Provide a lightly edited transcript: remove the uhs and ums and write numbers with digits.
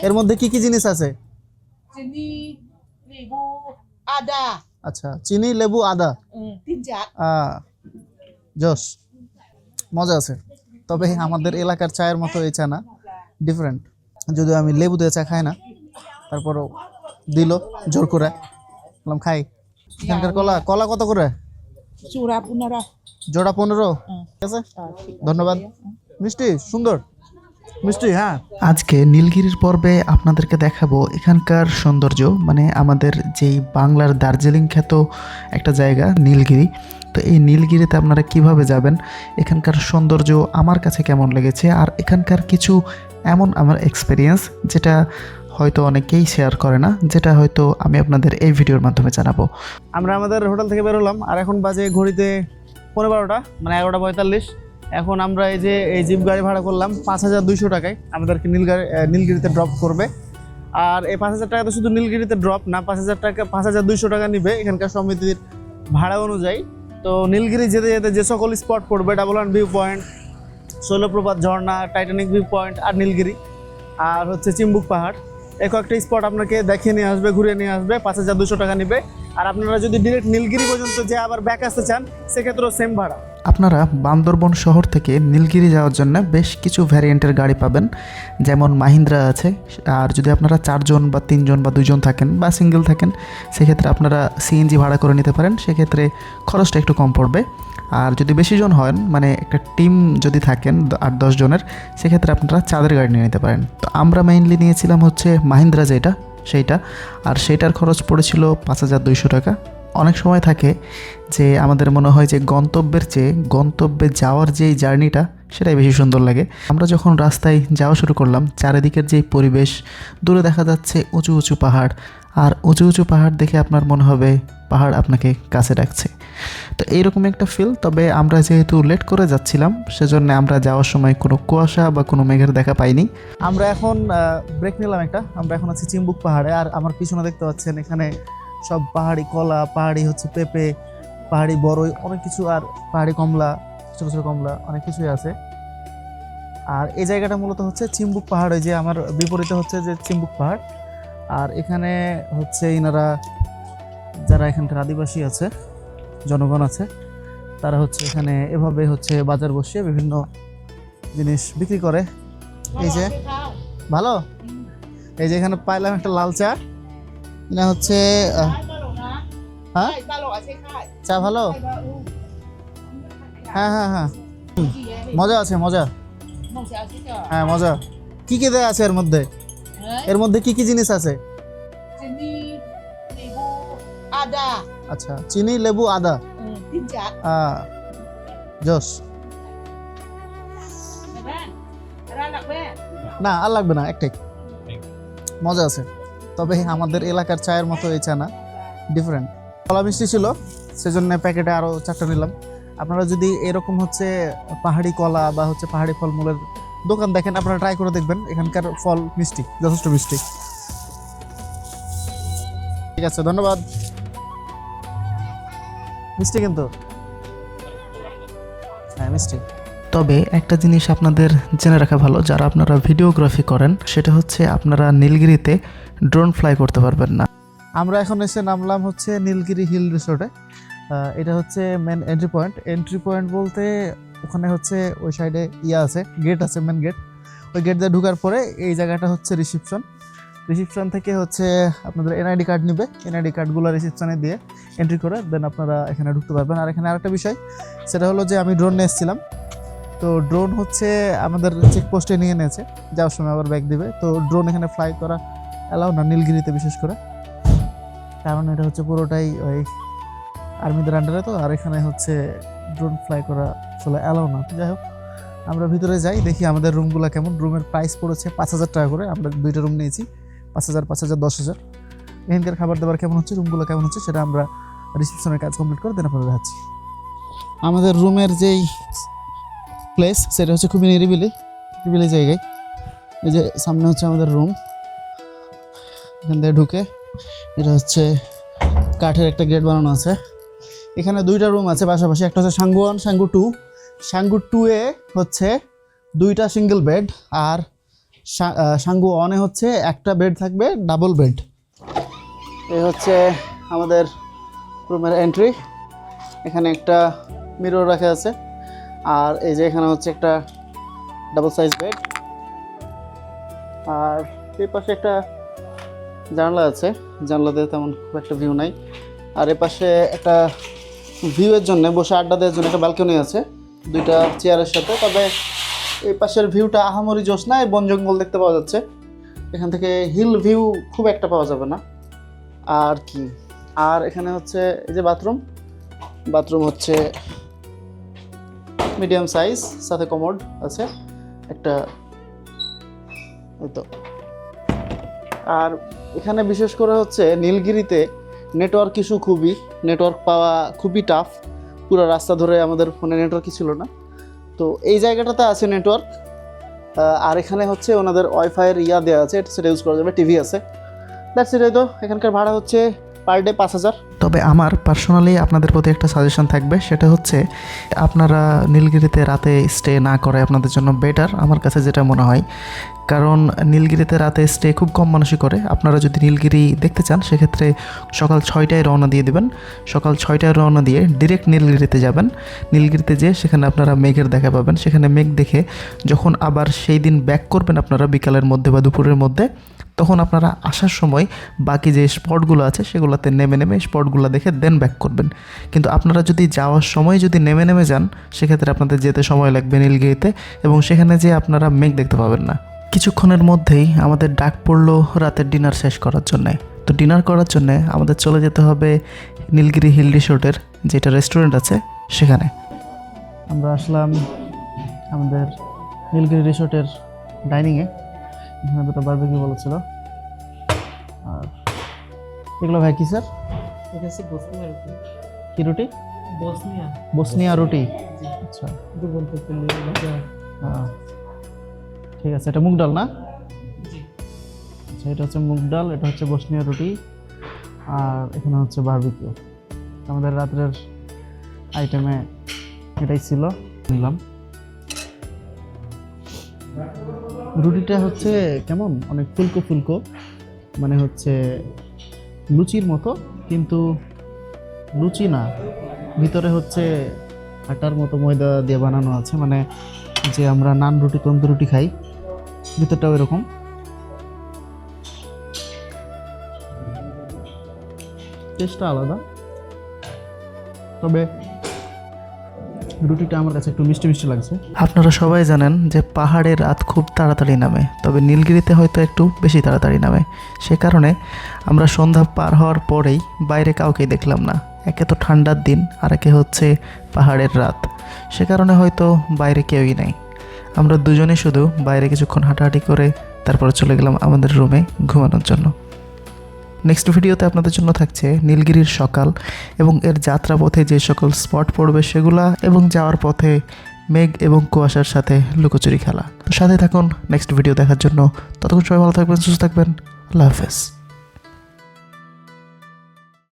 এর মধ্যে কি কি জিনিস আছে? চিনি, লেবু, আদা। আচ্ছা, চিনি, লেবু, আদা। তিনজাত। জোস, মজা আছে। তবে আমাদের এলাকার চায়ের মতো এই চা না, ডিফারেন্ট। যদিও আমি লেবু দিয়ে চা খাই না, তারপরও দিল জোর করে, বললাম খাই। এখানকার কলা কলা কত করে? চূড়া 15। জোড়া 15। ঠিক আছে, ধন্যবাদ। মিষ্টি সুন্দর মিষ্টি। হ্যাঁ, আজকে নীলগিরির পর্বে আপনাদেরকে দেখাবো এখানকার সৌন্দর্য, মানে আমাদের যেই বাংলার দার্জিলিং খ্যাত একটা জায়গা নীলগিরি। তো এই নীলগিরিতে আপনারা কিভাবে যাবেন, এখানকার সৌন্দর্য আমার কাছে কেমন লেগেছে, আর এখানকার কিছু এমন আমার এক্সপিরিয়েন্স যেটা হয়তো অনেকেই শেয়ার করে না, যেটা হয়তো আমি আপনাদের এই ভিডিওর মাধ্যমে জানাবো। আমরা আমাদের হোটেল থেকে বেরোলাম, আর এখন বাজে ঘড়িতে 12:15, মানে 11:45। এখন আমরা এই জিপ গাড়ি ভাড়া করলাম 5200 টাকায়, আমাদেরকে নীলগিরিতে ড্রপ করবে। আর এই 5000 টাকা তো শুধু নীলগিরিতে ড্রপ না, 5200 টাকা নিবে এখানকার সমিতির ভাড়া অনুযায়ী। তো নীলগিরি যেতে যেতে যে সকল স্পট পড়বে, double one view point, Shoilopropat ঝর্ণা, টাইটানিক ভিউ পয়েন্ট, আর নীলগিরি, আর হচ্ছে চিম্বুক পাহাড়, এই কয়েকটা স্পট আপনাকে দেখিয়ে নিয়ে আসবে, ঘুরিয়ে নিয়ে আসবে। 5200 টাকা নেবে। আর আপনারা যদি ডিরেক্ট নীলগিরি পর্যন্ত যে আবার ব্যাক আসতে চান, সেক্ষেত্রেও সেম ভাড়া। আপনারা বান্দরবন শহর থেকে নীলগিরি যাওয়ার জন্য বেশ কিছু ভ্যারিয়েন্টের গাড়ি পাবেন, যেমন মাহিন্দ্রা আছে। আর যদি আপনারা 4 জন বা 3 জন বা 2 জন থাকেন বা সিঙ্গেল থাকেন, সেক্ষেত্রে আপনারা সিএনজি ভাড়া করে নিতে পারেন, সেক্ষেত্রে খরচটা একটু কম পড়বে। আর যদি বেশি জন হন, মানে একটা টিম যদি থাকেন 8-10 জনের, সেক্ষেত্রে আপনারা চাঁদের গাড়ি নিয়ে নিতে পারেন। তো আমরা মেইনলি নিয়েছিলাম হচ্ছে মাহিন্দ্রা সেইটা, আর সেইটার খরচ পড়েছিল 5200 টাকা। অনেক সময় থাকে যে আমাদের মনে হয় যে গন্তব্যের চেয়ে গন্তব্যে যাওয়ার যেই জার্নিটা, সেটাই বেশি সুন্দর লাগে। আমরা যখন রাস্তায় যাওয়া শুরু করলাম, চারিদিকের যেই পরিবেশ, দূরে দেখা যাচ্ছে উঁচু উঁচু পাহাড়, আর উঁচু উঁচু পাহাড় দেখে আপনার মনে হবে পাহাড় আপনাকে কাছে ডাকছে। তো এইরকম একটা ফিল। তবে আমরা যেহেতু লেট করে যাচ্ছিলাম, সেজন্য আমরা যাওয়ার সময় কোনো কুয়াশা বা কোনো মেঘের দেখা পাইনি। আমরা এখন ব্রেক নিলাম একটা, আমরা এখন আছি চিম্বুক পাহাড়ে। আর আমার পিছনে দেখতে পাচ্ছেন এখানে সব পাহাড়ি কলা, পাহাড়ি হচ্ছে পেঁপে, পাহাড়ি বড়ই, অনেক কিছু, আর পাহাড়ি কমলা, ছোটো ছোটো কমলা, অনেক কিছুই আছে। আর এই জায়গাটা মূলত হচ্ছে চিম্বুক পাহাড়, ওই যে আমার বিপরীতে হচ্ছে যে চিম্বুক পাহাড়। আর এখানে হচ্ছে ইনারা যারা এখানকার আদিবাসী আছে, জনগণ আছে, তারা হচ্ছে এখানে এভাবে হচ্ছে বাজার বসিয়ে বিভিন্ন জিনিস বিক্রি করে। এই যে ভালো, এই যে এখানে পাইলাম একটা লাল চা, এটা হচ্ছে হ্যাঁ চা ভালো। হ্যাঁ হ্যাঁ হ্যাঁ, মজা আছে, মজা। হ্যাঁ মজা। কি কি দেয়া আছে এর মধ্যে? এর মধ্যে কি কি জিনিস আছে? চিনি, লেবু, আদা। আচ্ছা, চিনি, লেবু, আদা। তিনজাত। জোস। না, আর লাগবে না, একটাই। মজা আছে। তবে আমাদের এলাকার চায়ের মতো এই চা না, ডিফারেন্ট। কলা মিষ্টি ছিল, সেজন্য প্যাকেটে আরও 4টা নিলাম। আপনারা যদি এরকম হচ্ছে পাহাড়ি কলা বা হচ্ছে পাহাড়ি ফলমূলের দোকান দেখেন, আপনারা ট্রাই করে দেখবেন। এখানকার ফল মিষ্টি, যথেষ্ট মিষ্টি। ঠিক আছে, ধন্যবাদ। মিষ্টি কিন্তু, হ্যাঁ মিষ্টি। তবে একটা জিনিস আপনাদের জেনে রাখা ভালো, যারা আপনারা ভিডিওগ্রাফি করেন, সেটা হচ্ছে আপনারা নীলগিরিতে ড্রোন ফ্লাই করতে পারবেন না। আমরা এখন এসে নামলাম হচ্ছে নীলগিরি হিল রিসোর্টে। এটা হচ্ছে মেন এন্ট্রি পয়েন্ট বলতে ওখানে হচ্ছে ওই সাইডে আছে, গেট আছে, মেন গেট। ওই গেট দিয়ে ঢোকার পরে এই জায়গাটা হচ্ছে রিসিপশন থেকে হচ্ছে আপনাদের এনআইডি কার্ড নেবে, এনআইডি কার্ডগুলো রিসিপশনে দিয়ে এন্ট্রি করে দেন আপনারা এখানে ঢুকতে পারবেন। আর এখানে আরেকটা বিষয়, সেটা হলো যে আমি ড্রোন নিয়ে এসেছিলাম, তো ড্রোন হচ্ছে আমাদের চেকপোস্টে নিয়ে নিয়েছে, যাওয়ার সময় আবার ব্যাগ দিবে। তো ড্রোন এখানে ফ্লাই করা অ্যালাউ না নীলগিরিতে, বিশেষ করে, কারণ এটা হচ্ছে পুরোটাই ওই আর্মিদের আন্ডারে। তো আর এখানে হচ্ছে ড্রোন ফ্লাই করা আসলে অ্যালাউ না। যাই হোক, আমরা ভিতরে যাই, দেখি আমাদের রুমগুলো কেমন। রুমের প্রাইস পড়েছে 5000 টাকা করে। আমরা 2টা রুম নিয়েছি, 5000, 5000, 10,000। এখানকার খাবার দাবার কেমন হচ্ছে, রুমগুলো কেমন হচ্ছে, সেটা আমরা রিসেপশনের কাজ কমপ্লিট করে দেন আপনারা দেখাচ্ছি। আমাদের রুমের যেই প্লেস, সেটা হচ্ছে খুবই নিরিবিলি জায়গায়। এই যে সামনে হচ্ছে আমাদের রুম, এখান থেকে ঢুকে এটা হচ্ছে কাঠের একটা গেট বানানো আছে। এখানে 2টা রুম আছে পাশাপাশি, একটা হচ্ছে সাঙ্গু 1, সাঙ্গু 2। সাঙ্গু 2-এ হচ্ছে 2টা সিঙ্গেল বেড, আর সাঙ্গু ওয়ানে হচ্ছে একটা বেড থাকবে, ডাবল বেড। এই হচ্ছে আমাদের রুমের এন্ট্রি। এখানে একটা মিরর রাখা আছে, আর এই যে এখানে হচ্ছে একটা ডাবল সাইজ বেড, আর এই পাশে একটা জানলা আছে, জানলাতে তেমন খুব একটা ভিউ নাই। আর এ পাশে একটা ভিউয়ের জন্য বসে আড্ডা দেওয়ার জন্য একটা ব্যালকনি আছে দুইটা চেয়ারের সাথে। তবে এই পাশের ভিউটা আহামরি জোশ না, বন জঙ্গল দেখতে পাওয়া যাচ্ছে। এখান থেকে হিল ভিউ খুব একটা পাওয়া যাবে না। আর কি, আর এখানে হচ্ছে এই যে বাথরুম, বাথরুম হচ্ছে মিডিয়াম সাইজ, সাথে কমোড আছে একটা, এই তো। আর এখানে বিশেষ করে হচ্ছে নীলগিরিতে নেটওয়ার্ক ইস্যু নেটওয়ার্ক পাওয়া খুবই টাফ। পুরো রাস্তা ধরে আমাদের ফোনে নেটওয়ার্কই ছিল না, তো এই জায়গাটাতে আছে নেটওয়ার্ক। আর এখানে হচ্ছে ওনাদের ওয়াইফাইয়ের দেওয়া আছে, সেটা ইউজ করা যাবে, টিভি আছে। That's it. তো এখানকার ভাড়া হচ্ছে পার ডে 5,000। তবে আমার পার্সোনালি আপনাদের প্রতি একটা সাজেশন থাকবে, সেটা হচ্ছে আপনারা নীলগিরিতে রাতে স্টে না করে আপনাদের জন্য বেটার, আমার কাছে যেটা মনে হয়। কারণ নীলগিরিতে রাতে স্টে খুব কম মানুষই করে। আপনারা যদি নীলগিরি দেখতে চান সেক্ষেত্রে সকাল 6টায় রওনা দিয়ে দেবেন। সকাল 6টায় রওনা দিয়ে ডিরেক্ট নীলগিরিতে যাবেন। নীলগিরিতে যেয়ে সেখানে আপনারা মেঘের দেখা পাবেন। সেখানে মেঘ দেখে যখন আবার সেই দিন ব্যাক করবেন আপনারা বিকালের মধ্যে বা দুপুরের মধ্যে, তখন আপনারা আসার সময় বাকি যে স্পটগুলো আছে সেগুলোতে নেমে স্পটগুলো দেখে দেন ব্যাক করবেন। কিন্তু আপনারা যদি যাওয়ার সময় যদি নেমে যান সেক্ষেত্রে আপনাদের যেতে সময় লাগবে নীলগিরিতে, এবং সেখানে যেয়ে আপনারা মেঘ দেখতে পাবেন না। কিছুক্ষণের মধ্যেই আমাদের ডাক পড়লো রাতের ডিনার শেষ করার জন্যে। তো ডিনার করার জন্যে আমাদের চলে যেতে হবে নীলগিরি হিল রিসোর্টের যেটা রেস্টুরেন্ট আছে সেখানে। আমরা আসলাম আমাদের নীলগিরি রিসোর্টের ডাইনিংয়ে। এখানে দুটো বারবিকিউ বলেছিল। আর এগুলো ভাই কি স্যার? এটা হচ্ছে বসনিয়া রুটি। কি রুটি? বসনিয়া রুটি। আচ্ছা, হ্যাঁ ঠিক আছে। এটা মুগ ডাল না? আচ্ছা, এটা হচ্ছে মুগ ডাল, এটা হচ্ছে বসনিয়া রুটি, আর এখানে হচ্ছে বারবিকিউ। আমাদের রাত্রের আইটেমে এটাই ছিল, নিলাম। রুটিটা হচ্ছে কেমন, অনেক ফুলকো, মানে হচ্ছে লুচির মতো, কিন্তু লুচি না, ভিতরে হচ্ছে আটার মতো ময়দা দিয়ে বানানো আছে। মানে যে আমরা নান রুটি, তন্দুর রুটি খাই, ভিতরটাও এরকম। টেস্টটা আলাদা, তবে রুটিটা আমার কাছে একটু মিষ্টি লাগছে। আপনারা সবাই জানেন যে পাহাড়ের রাত খুব তাড়াতাড়ি নামে, তবে নীলগিরিতে হয়তো একটু বেশি তাড়াতাড়ি নামে। সে কারণে আমরা সন্ধ্যা পার হওয়ার পরেই বাইরে কাউকেই দেখলাম না। একে তো ঠান্ডার দিন, আর একে হচ্ছে পাহাড়ের রাত, সে কারণে হয়তো বাইরে কেউই নেই। আমরা দুজনে শুধু বাইরে কিছুক্ষণ হাঁটাহাঁটি করে তারপরে চলে গেলাম আমাদের রুমে ঘুমানোর জন্য। নেক্সট ভিডিওতে আপনাদের জন্য থাকছে নীলগিরির সকাল এবং এর যাত্রাপথে যে সকল স্পট পড়বে সেগুলা, এবং যাওয়ার পথে মেঘ এবং কুয়াশার সাথে লুকোচুরি খেলা। তো সাথে থাকুন নেক্সট ভিডিও দেখার জন্য। ততক্ষণ সবাই ভালো থাকবেন, সুস্থ থাকবেন। আল্লাহ হাফেজ।